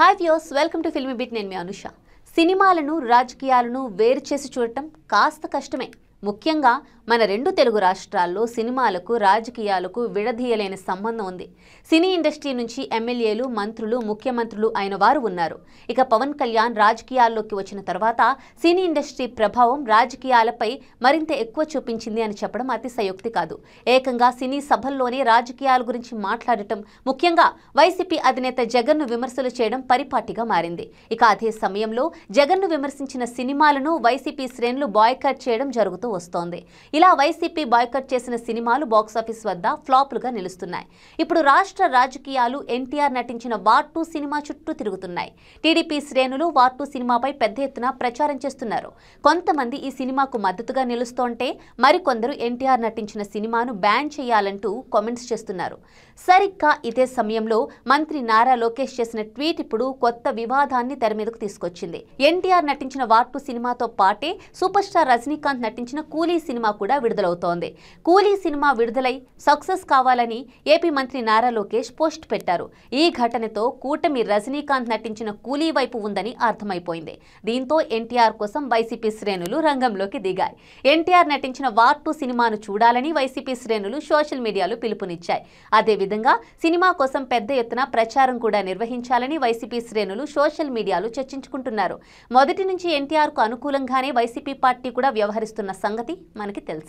Hi viewers, welcome to filmy bit. నేను మీ అనుష. సినిమాలను రాజకీయాలను వేరు చేసి చూడటం కాస్త కష్టమే. ముఖ్యంగా మన రెండు తెలుగు రాష్ట్రాల్లో సినిమాలకు రాజకీయాలకు విడదీయలేని సంబంధం ఉంది. సినీ ఇండస్ట్రీ నుంచి ఎమ్మెల్యేలు, మంత్రులు, ముఖ్యమంత్రులు అయిన వారు ఉన్నారు. ఇక పవన్ కళ్యాణ్ రాజకీయాల్లోకి వచ్చిన తర్వాత సినీ ఇండస్ట్రీ ప్రభావం రాజకీయాలపై మరింత ఎక్కువ చూపించింది అని చెప్పడం అతిశయోక్తి కాదు. ఏకంగా సినీ సభల్లోనే రాజకీయాల గురించి మాట్లాడటం, ముఖ్యంగా వైసీపీ అధినేత జగన్ను విమర్శలు చేయడం పరిపాటిగా మారింది. ఇక అదే సమయంలో జగన్ను విమర్శించిన సినిమాలను వైసీపీ శ్రేణులు బాయ్కాట్ చేయడం జరుగుతూ వస్తోంది. ఇలా వైసీపీ బాయ్కాట్ చేసిన సినిమాలు బాక్సాఫీస్ వద్ద ఫ్లాపులుగా నిలుస్తున్నాయి. ఇప్పుడు రాష్ట్ర రాజకీయాలు ఎన్టీఆర్ నటించిన వార్ 2 సినిమా చుట్టూ తిరుగుతున్నాయి. టీడీపీ శ్రేణులు వార్ 2 సినిమాపై పెద్ద ఎత్తున ప్రచారం చేస్తున్నారు. కొంతమంది ఈ సినిమాకు మద్దతుగా నిలుస్తుంటే మరికొందరు ఎన్టీఆర్ నటించిన సినిమాను బ్యాన్ చేయాలంటూ కామెంట్స్ చేస్తున్నారు. సరిగ్గా ఇదే సమయంలో మంత్రి నారా లోకేష్ చేసిన ట్వీట్ ఇప్పుడు కొత్త వివాదాన్ని తెర మీదకు తీసుకొచ్చింది. ఎన్టీఆర్ నటించిన వార్ 2 సినిమాతో పాటే సూపర్ స్టార్ రజనీకాంత్ నటించిన కూలీ సినిమా కూడా విడుదలవుతోంది. కూలీ సినిమా విడుదలై సక్సెస్ కావాలని ఏపీ మంత్రి నారా లోకేష్ పోస్ట్ పెట్టారు. ఈ ఘటనతో కూటమి రజనీకాంత్ నటించిన కూలీ వైపు ఉందని అర్థమైపోయింది. దీంతో ఎన్టీఆర్ కోసం వైసీపీ శ్రేణులు రంగంలోకి దిగాయి. ఎన్టీఆర్ నటించిన వార్ 2 సినిమాను చూడాలని వైసీపీ శ్రేణులు సోషల్ మీడియాలో పిలుపునిచ్చాయి. అదేవిధంగా సినిమా కోసం పెద్ద ఎత్తున ప్రచారం కూడా నిర్వహించాలని వైసీపీ శ్రేణులు సోషల్ మీడియాలో చర్చించుకుంటున్నారు. మొదటి నుంచి ఎన్టీఆర్ కు అనుకూలంగానే వైసీపీ పార్టీ కూడా వ్యవహరిస్తున్న సంగతి మనకి తెలిసింది.